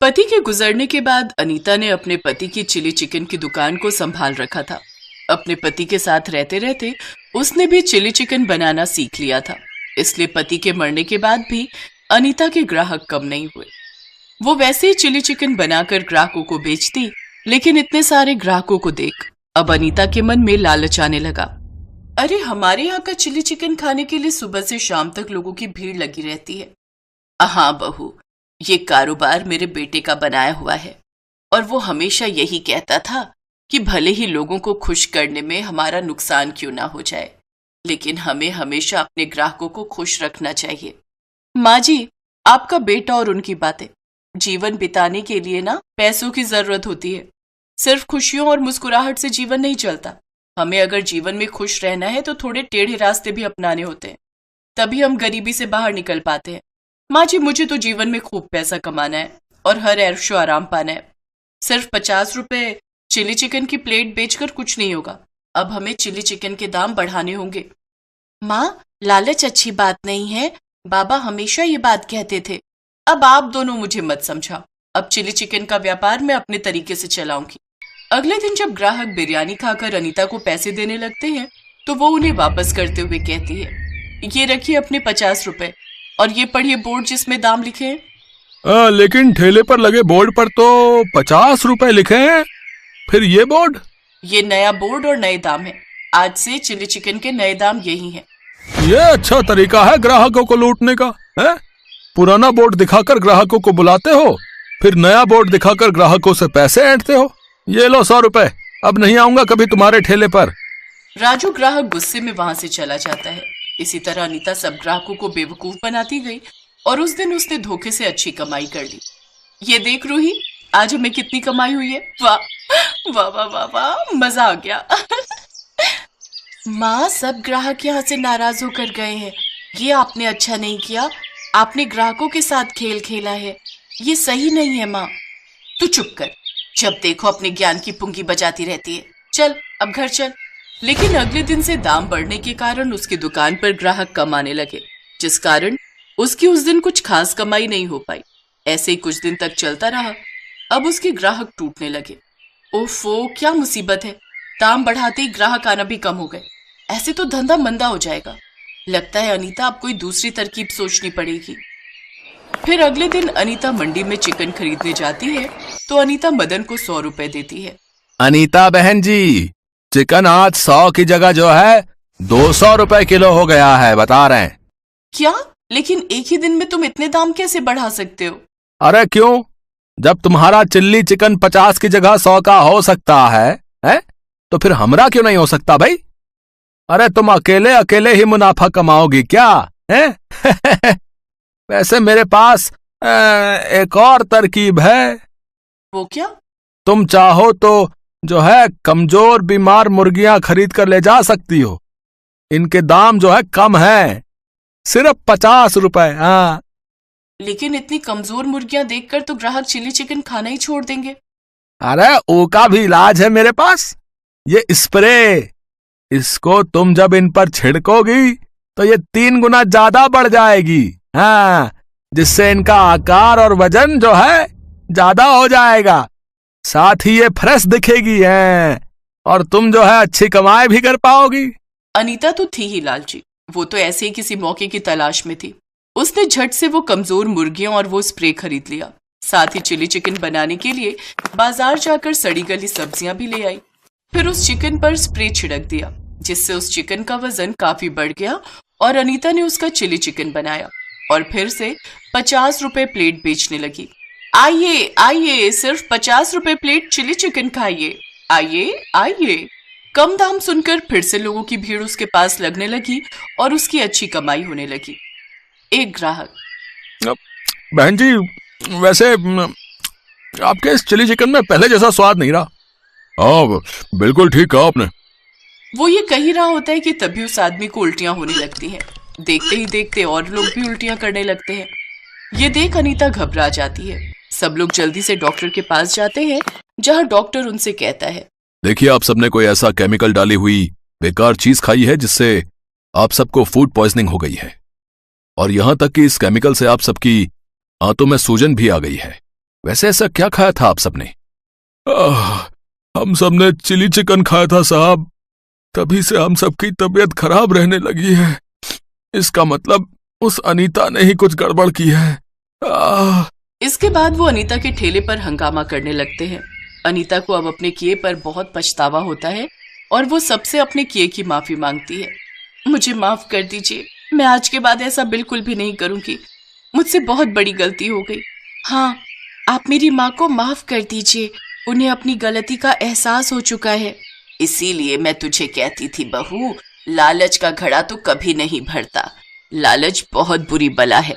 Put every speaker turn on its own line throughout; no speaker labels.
पति के गुजरने के बाद अनीता ने अपने पति की चिली चिकन की दुकान को संभाल रखा था। अपने पति के साथ रहते रहते उसने भी चिली चिकन बनाना सीख लिया था, इसलिए पति के मरने के बाद भी अनीता के ग्राहक कम नहीं हुए। वो वैसे ही चिली चिकन बनाकर ग्राहकों को बेचती, लेकिन इतने सारे ग्राहकों को देख अब अनीता के मन में लालच आने लगा। अरे, हमारे यहाँ का चिली चिकन खाने के लिए सुबह से शाम तक लोगों की भीड़ लगी रहती है। हाँ बहू, ये कारोबार मेरे बेटे का बनाया हुआ है और वो हमेशा यही कहता था कि भले ही लोगों को खुश करने में हमारा नुकसान क्यों ना हो जाए, लेकिन हमें हमेशा अपने ग्राहकों को खुश रखना चाहिए। माँ जी, आपका बेटा और उनकी बातें, जीवन बिताने के लिए ना पैसों की जरूरत होती है। सिर्फ खुशियों और मुस्कुराहट से जीवन नहीं चलता। हमें अगर जीवन में खुश रहना है तो थोड़े टेढ़े रास्ते भी अपनाने होते हैं, तभी हम गरीबी से बाहर निकल पाते हैं। माँ जी, मुझे तो जीवन में खूब पैसा कमाना है और हर ऐशो आराम पाना है। सिर्फ 50 रुपए चिली चिकन की प्लेट बेचकर कुछ नहीं होगा। अब हमें चिली चिकन के दाम बढ़ाने होंगे। माँ, लालच अच्छी बात नहीं है, बाबा हमेशा ये बात कहते थे। अब आप दोनों मुझे मत समझाओ। अब चिली चिकन का व्यापार मैं अपने तरीके से चलाऊंगी। अगले दिन जब ग्राहक बिरयानी खाकर अनीता को पैसे देने लगते हैं तो वो उन्हें वापस करते हुए कहती है, ये रखिए अपने 50 रुपए और ये पढ़िए बोर्ड जिसमें दाम लिखे हैं।
लेकिन ठेले पर लगे बोर्ड पर तो 50 रुपए लिखे हैं, फिर ये बोर्ड?
ये नया बोर्ड और नए दाम है। आज से चिली चिकन के नए दाम यही हैं।
ये अच्छा तरीका है ग्राहकों को लूटने का, है? पुराना बोर्ड दिखाकर ग्राहकों को बुलाते हो, फिर नया बोर्ड दिखाकर ग्राहकों से पैसे ऐंठते हो। ये लो 100 रुपए, अब नहीं आऊंगा कभी तुम्हारे ठेले पर।
राजू ग्राहक गुस्से में वहां से चला जाता है। इसी तरह अनीता सब ग्राहकों को बेवकूफ बनाती गई और उस दिन उसने धोखे से अच्छी कमाई कर ली। ये देख रूही, आज हमें कितनी कमाई हुई है। वाह वाह वाह वाह वाह, मजा आ गया। माँ, सब ग्राहक यहाँ से नाराज होकर गए हैं। ये आपने अच्छा नहीं किया, आपने ग्राहकों के साथ खेल खेला है। ये सही नहीं है माँ। तू चुप कर, जब देखो अपने ज्ञान की पुंगी बजाती रहती है। चल अब घर चल। लेकिन अगले दिन से दाम बढ़ने के कारण उसकी दुकान पर ग्राहक कम आने लगे, जिस कारण उसकी उस दिन कुछ खास कमाई नहीं हो पाई। ऐसे ही कुछ दिन तक चलता रहा। अब उसके ग्राहक टूटने लगे। ओफो, क्या मुसीबत है। दाम बढ़ाते ही ग्राहक आना भी कम हो गए। ऐसे तो धंधा मंदा हो जाएगा। लगता है अनीता अब कोई दूसरी तरकीब सोचनी पड़ेगी। फिर अगले दिन अनीता मंडी में चिकन खरीदने जाती है तो अनीता मदन को 100 रुपए देती है।
अनीता बहन जी, चिकन आज 100 की जगह जो है 200 रुपए किलो हो गया है, बता रहे हैं।
क्या? लेकिन एक ही दिन में तुम इतने दाम कैसे बढ़ा सकते हो?
अरे क्यों, जब तुम्हारा चिल्ली चिकन 50 की जगह 100 का हो सकता है, तो फिर हमरा क्यों नहीं हो सकता भाई? अरे तुम अकेले अकेले ही मुनाफा कमाओगी क्या, है? वैसे मेरे पास एक और तरकीब है।
वो क्या?
तुम चाहो तो जो है कमजोर बीमार मुर्गियां खरीद कर ले जा सकती हो। इनके दाम जो है कम है, सिर्फ 50 रुपए। हाँ,
लेकिन इतनी कमजोर मुर्गियां देखकर तो ग्राहक चिली चिकन खाना ही छोड़ देंगे।
अरे उसका भी इलाज है मेरे पास, ये स्प्रे। इसको तुम जब इन पर छिड़कोगी तो ये 3 गुना ज्यादा बढ़ जाएगी। हाँ, जिससे इनका आकार और वजन जो है ज्यादा हो जाएगा, साथ ही ये फ्रेश दिखेगी है, और तुम जो है अच्छी कमाई भी कर पाओगी।
अनीता तो थी ही लालची, वो तो ऐसे ही किसी मौके की तलाश में थी। उसने झट से वो कमजोर मुर्गियां और वो स्प्रे खरीद लिया। साथ ही चिली चिकन बनाने के लिए बाजार जाकर सड़ी गली सब्जियां भी ले आई। फिर उस चिकन पर स्प्रे छिड़क दिया, जिससे उस चिकन का वजन काफी बढ़ गया और अनीता ने उसका चिली चिकन बनाया और फिर से 50 रुपए प्लेट बेचने लगी। आइए आइए, सिर्फ 50 रुपए प्लेट चिली चिकन खाइए, आइए आइए। कम दाम सुनकर फिर से लोगों की भीड़ उसके पास लगने लगी और उसकी अच्छी कमाई होने लगी। एक ग्राहक,
बहन जी, वैसे आपके इस चिली चिकन में पहले जैसा स्वाद नहीं रहा। हाँ, बिल्कुल ठीक कहा आपने।
वो ये कह ही रहा होता है कि तभी उस आदमी को उल्टियां होने लगती हैं। देखते ही देखते और लोग भी उल्टियां करने लगते हैं। ये देख अनीता घबरा जाती है। सब लोग जल्दी से डॉक्टर के पास जाते हैं, जहां डॉक्टर उनसे कहता है,
देखिए, आप सबने कोई ऐसा केमिकल डाली हुई बेकार चीज खाई है जिससे आप सबको फूड पॉइजनिंग हो गई है, और यहां तक कि इस केमिकल से आप सबकी आंतों में सूजन भी आ गई है। वैसे ऐसा क्या खाया था आप सबने? हम सबने चिली चिकन खाया था साहब, तभी से हम सबकी तबीयत खराब रहने लगी है। इसका मतलब उस अनीता ने ही कुछ गड़बड़ की है।
इसके बाद वो अनीता के ठेले पर हंगामा करने लगते हैं। अनीता को अब अपने किए पर बहुत पछतावा होता है और वो सबसे अपने किए की माफी मांगती है। मुझे माफ कर दीजिए, मैं आज के बाद ऐसा बिल्कुल भी नहीं करूंगी। मुझसे बहुत बड़ी गलती हो गई। हाँ, आप मेरी माँ को माफ कर दीजिए, उन्हें अपनी गलती का एहसास हो चुका है। इसीलिए मैं तुझे कहती थी बहू, लालच का घड़ा तो कभी नहीं भरता। लालच बहुत बुरी बला है।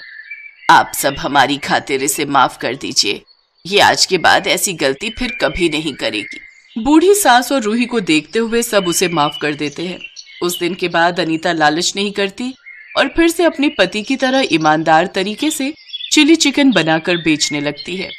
आप सब हमारी खातिर इसे माफ कर दीजिए। ये आज के बाद ऐसी गलती फिर कभी नहीं करेगी। बूढ़ी सास और रूही को देखते हुए सब उसे माफ कर देते हैं। उस दिन के बाद अनीता लालच नहीं करती और फिर से अपने पति की तरह ईमानदार तरीके से चिली चिकन बनाकर बेचने लगती है।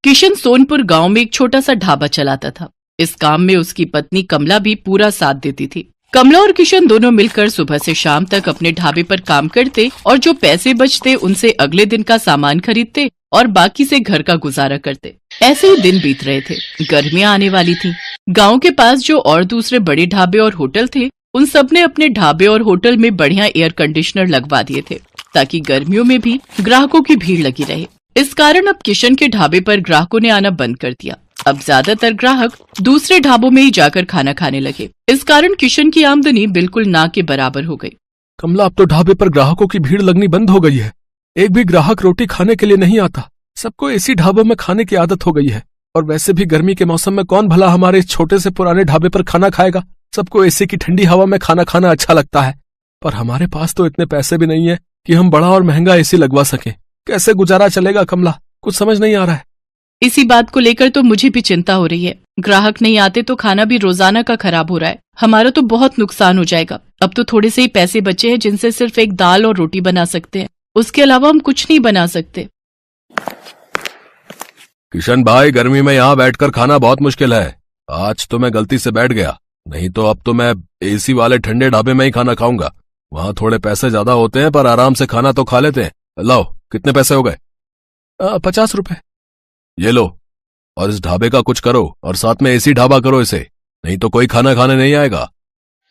किशन सोनपुर गांव में एक छोटा सा ढाबा चलाता था। इस काम में उसकी पत्नी कमला भी पूरा साथ देती थी। कमला और किशन दोनों मिलकर सुबह से शाम तक अपने ढाबे पर काम करते और जो पैसे बचते उनसे अगले दिन का सामान खरीदते और बाकी से घर का गुजारा करते। ऐसे ही दिन बीत रहे थे। गर्मियां आने वाली थी। गांव के पास जो और दूसरे बड़े ढाबे और होटल थे, उन सब ने अपने ढाबे और होटल में बढ़िया एयर कंडीशनर लगवा दिए थे ताकि गर्मियों में भी ग्राहकों की भीड़ लगी रहे। इस कारण अब किशन के ढाबे पर ग्राहकों ने आना बंद कर दिया। अब ज्यादातर ग्राहक दूसरे ढाबों में ही जाकर खाना खाने लगे। इस कारण किशन की आमदनी बिल्कुल ना के बराबर हो गई।
कमला, अब तो ढाबे पर ग्राहकों की भीड़ लगनी बंद हो गई है। एक भी ग्राहक रोटी खाने के लिए नहीं आता। सबको एसी ढाबों में खाने की आदत हो गई है। और वैसे भी गर्मी के मौसम में कौन भला हमारे इस छोटे से पुराने ढाबे पर खाना खाएगा। सबको एसी की ठंडी हवा में खाना खाना अच्छा लगता है, पर हमारे पास तो इतने पैसे भी नहीं है कि हम बड़ा और महंगा एसी लगवा सकें। कैसे गुजारा चलेगा कमला, कुछ समझ नहीं आ रहा है।
इसी बात को लेकर तो मुझे भी चिंता हो रही है। ग्राहक नहीं आते तो खाना भी रोजाना का खराब हो रहा है। हमारा तो बहुत नुकसान हो जाएगा। अब तो थोड़े से ही पैसे बचे हैं जिनसे सिर्फ एक दाल और रोटी बना सकते हैं। उसके अलावा हम कुछ नहीं बना सकते।
किशन भाई, गर्मी में यहाँ बैठकर खाना बहुत मुश्किल है। आज तो मैं गलती से बैठ गया, नहीं तो अब तो मैं एसी वाले ठंडे ढाबे में ही खाना खाऊंगा। वहाँ थोड़े पैसे ज्यादा होते हैं पर आराम से खाना तो खा लेते हैं। लाओ, कितने पैसे हो गए?
50 रुपए।
ये लो, और इस ढाबे का कुछ करो और साथ में एसी ढाबा करो इसे, नहीं तो कोई खाना खाने नहीं आएगा।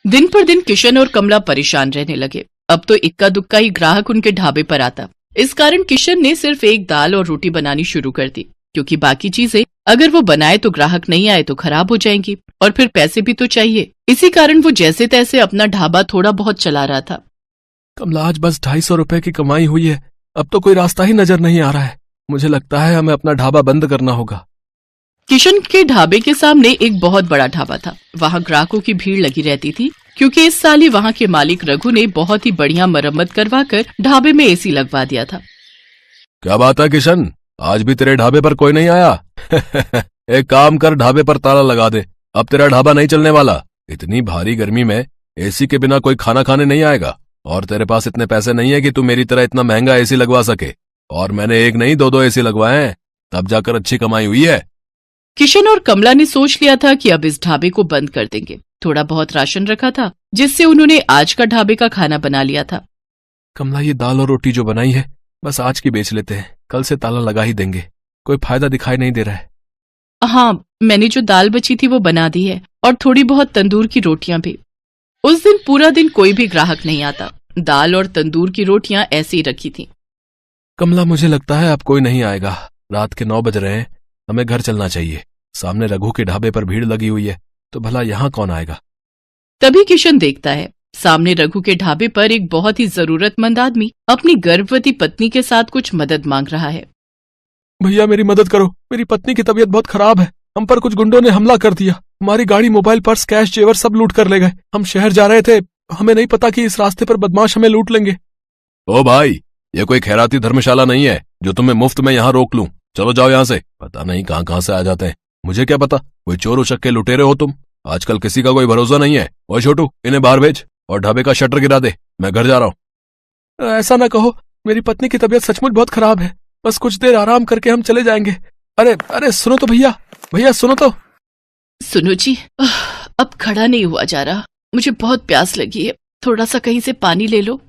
दिन पर दिन किशन और कमला परेशान रहने लगे। अब तो इक्का दुक्का ही ग्राहक उनके ढाबे पर आता। इस कारण किशन ने सिर्फ एक दाल और रोटी बनानी शुरू कर दी, क्योंकि बाकी चीजें अगर वो बनाए तो ग्राहक नहीं आए तो खराब हो जाएंगी और फिर पैसे भी तो चाहिए। इसी कारण वो जैसे तैसे अपना ढाबा थोड़ा बहुत चला रहा था।
कमला, आज बस 250 रुपए की कमाई हुई है। अब तो कोई रास्ता ही नजर नहीं आ रहा है। मुझे लगता है हमें अपना ढाबा बंद करना होगा।
किशन के ढाबे के सामने एक बहुत बड़ा ढाबा था। वहाँ ग्राहकों की भीड़ लगी रहती थी, क्योंकि इस साल ही वहाँ के मालिक रघु ने बहुत ही बढ़िया मरम्मत करवाकर ढाबे में एसी लगवा दिया था।
क्या बात है किशन, आज भी तेरे ढाबे पर कोई नहीं आया? एक काम कर, ढाबे पर ताला लगा दे, अब तेरा ढाबा नहीं चलने वाला। इतनी भारी गर्मी में एसी के बिना कोई खाना खाने नहीं आएगा, और तेरे पास इतने पैसे नहीं है कि तू मेरी तरह इतना महंगा एसी लगवा सके। और मैंने एक नहीं दो एसी लगवाए हैं, तब जाकर अच्छी कमाई हुई है।
किशन और कमला ने सोच लिया था कि अब इस ढाबे को बंद कर देंगे। थोड़ा बहुत राशन रखा था, जिससे उन्होंने आज का ढाबे का खाना बना लिया था।
कमला, ये दाल और रोटी जो बनाई है बस आज की बेच लेते हैं, कल से ताला लगा ही देंगे। कोई फायदा दिखाई नहीं दे रहा है।
हाँ, मैंने जो दाल बची थी वो बना दी है, और थोड़ी बहुत तंदूर की रोटियां भी। उस दिन पूरा दिन कोई भी ग्राहक नहीं आता। दाल और तंदूर की रोटियां ऐसे ही रखी थी।
कमला, मुझे लगता है अब कोई नहीं आएगा। रात के 9 बज रहे हैं, हमें घर चलना चाहिए। सामने रघु के ढाबे पर भीड़ लगी हुई है, तो भला यहाँ कौन आएगा?
तभी किशन देखता है सामने रघु के ढाबे पर एक बहुत ही जरूरतमंद आदमी अपनी गर्भवती पत्नी के साथ कुछ मदद मांग रहा है।
भैया, मेरी मदद करो। मेरी पत्नी की तबीयत बहुत खराब है। हम पर कुछ गुंडों ने हमला कर दिया। हमारी गाड़ी, मोबाइल, पर्स, कैश, जेवर सब लूट कर ले गए। हम शहर जा रहे थे, हमें नहीं पता कि इस रास्ते पर बदमाश हमें लूट लेंगे।
ओ भाई, ये कोई खैराती धर्मशाला नहीं है जो तुम्हें मुफ्त में यहाँ रोक लूं। चलो जाओ यहाँ से। पता नहीं कहाँ से आ जाते हैं, मुझे क्या पता। कोई चोर उचक्के लुटेरे हो तुम। आजकल किसी का कोई भरोसा नहीं है। ओ छोटू, इन्हें बाहर भेज और ढाबे का शटर गिरा दे, मैं घर जा रहा हूँ।
ऐसा ना कहो, मेरी पत्नी की तबीयत सचमुच बहुत खराब है। बस कुछ देर आराम करके हम चले जाएंगे। अरे अरे, सुनो तो भैया, भैया सुनो तो।
सुनो जी, अब खड़ा नहीं हुआ जा रहा। मुझे बहुत प्यास लगी है, थोड़ा सा कहीं से पानी ले लो।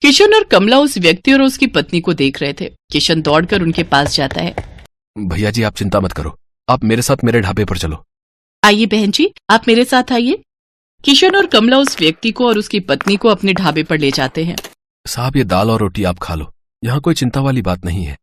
किशन और कमला उस व्यक्ति और उसकी पत्नी को देख रहे थे। किशन दौड़कर उनके पास जाता है।
भैया जी, आप चिंता मत करो, आप मेरे साथ मेरे ढाबे पर चलो।
आइए बहन जी, आप मेरे साथ आइए। किशन और कमला उस व्यक्ति को और उसकी पत्नी को अपने ढाबे पर ले जाते हैं।
साहब, ये दाल और रोटी आप खा लो, यहाँ कोई चिंता वाली बात नहीं है।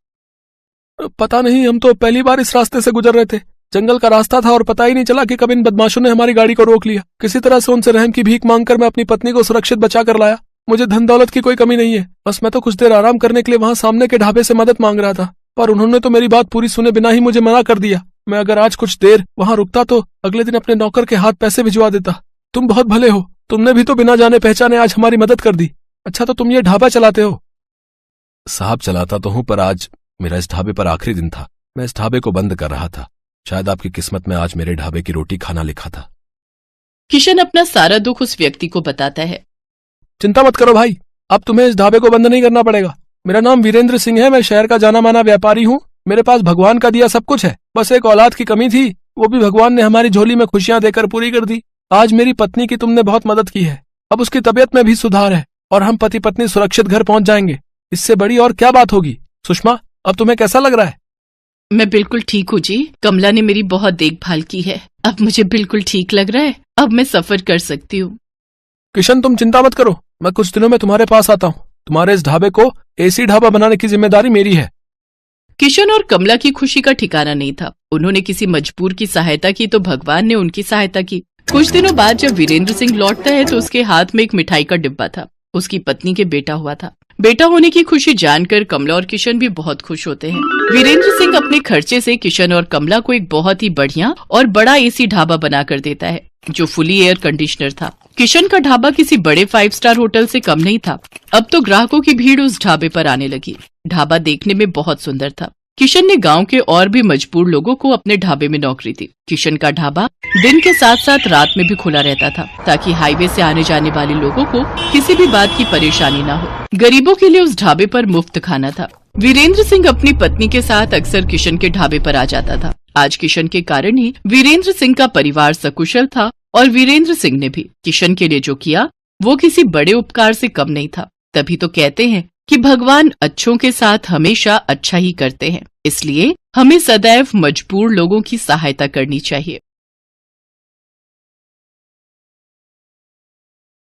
पता नहीं, हम तो पहली बार इस रास्ते से गुजर रहे थे। जंगल का रास्ता था और पता ही नहीं चला कि कब इन बदमाशों ने हमारी गाड़ी को रोक लिया। किसी तरह से उनसे रहम की भीख मांगकर मैं अपनी पत्नी को सुरक्षित बचा कर लाया। मुझे धन दौलत की कोई कमी नहीं है, बस मैं तो कुछ देर आराम करने के लिए वहां सामने के ढाबे से मदद मांग रहा था, पर उन्होंने तो मेरी बात पूरी सुने बिना ही मुझे मना कर दिया। मैं अगर आज कुछ देर वहां रुकता तो अगले दिन अपने नौकर के हाथ पैसे भिजवा देता। तुम बहुत भले हो, तुमने भी तो बिना जाने पहचाने आज हमारी मदद कर दी। अच्छा, तो तुम ये ढाबा चलाते हो? साहब, चलाता तो हूँ, पर आज मेरा इस ढाबे पर आखिरी दिन था। मैं इस ढाबे को बंद कर रहा था। शायद आपकी किस्मत में आज मेरे ढाबे की रोटी खाना लिखा था।
किशन अपना सारा दुख उस व्यक्ति को बताता है।
चिंता मत करो भाई, अब तुम्हें इस ढाबे को बंद नहीं करना पड़ेगा। मेरा नाम वीरेंद्र सिंह है, मैं शहर का जाना माना व्यापारी हूँ। मेरे पास भगवान का दिया सब कुछ है, बस एक औलाद की कमी थी, वो भी भगवान ने हमारी झोली में खुशियां देकर पूरी कर दी। आज मेरी पत्नी की तुमने बहुत मदद की है, अब उसकी तबीयत में भी सुधार है और हम पति पत्नी सुरक्षित घर पहुंच जाएंगे। इससे बड़ी और क्या बात होगी? सुषमा, अब तुम्हें कैसा लग रहा है?
मैं बिल्कुल ठीक हूँ जी, कमला ने मेरी बहुत देखभाल की है, अब मुझे बिल्कुल ठीक लग रहा है, अब मैं सफर कर सकती हूँ।
किशन, तुम चिंता मत करो, मैं कुछ दिनों में तुम्हारे पास आता हूँ। तुम्हारे इस ढाबे को एसी ढाबा बनाने की जिम्मेदारी मेरी है।
किशन और कमला की खुशी का ठिकाना नहीं था। उन्होंने किसी मजबूर की सहायता की तो भगवान ने उनकी सहायता की। कुछ दिनों बाद जब वीरेंद्र सिंह लौटता है तो उसके हाथ में एक मिठाई का डिब्बा था। उसकी पत्नी के बेटा हुआ था। बेटा होने की खुशी जानकर कमला और किशन भी बहुत खुश होते हैं। वीरेंद्र सिंह अपने खर्चे से किशन और कमला को एक बहुत ही बढ़िया और बड़ा एसी ढाबा बना कर देता है, जो फुली एयर कंडीशनर था। किशन का ढाबा किसी बड़े 5 स्टार होटल से कम नहीं था। अब तो ग्राहकों की भीड़ उस ढाबे पर आने लगी। ढाबा देखने में बहुत सुंदर था। किशन ने गांव के और भी मजबूर लोगों को अपने ढाबे में नौकरी दी। किशन का ढाबा दिन के साथ साथ रात में भी खुला रहता था, ताकि हाईवे से आने जाने वाले लोगों को किसी भी बात की परेशानी न हो। गरीबों के लिए उस ढाबे पर मुफ्त खाना था। वीरेंद्र सिंह अपनी पत्नी के साथ अक्सर किशन के ढाबे पर आ जाता था। आज किशन के कारण ही वीरेंद्र सिंह का परिवार सकुशल था और वीरेंद्र सिंह ने भी किशन के लिए जो किया वो किसी बड़े उपकार से कम नहीं था। तभी तो कहते हैं कि भगवान अच्छों के साथ हमेशा अच्छा ही करते हैं, इसलिए हमें सदैव मजबूर लोगों की सहायता करनी चाहिए।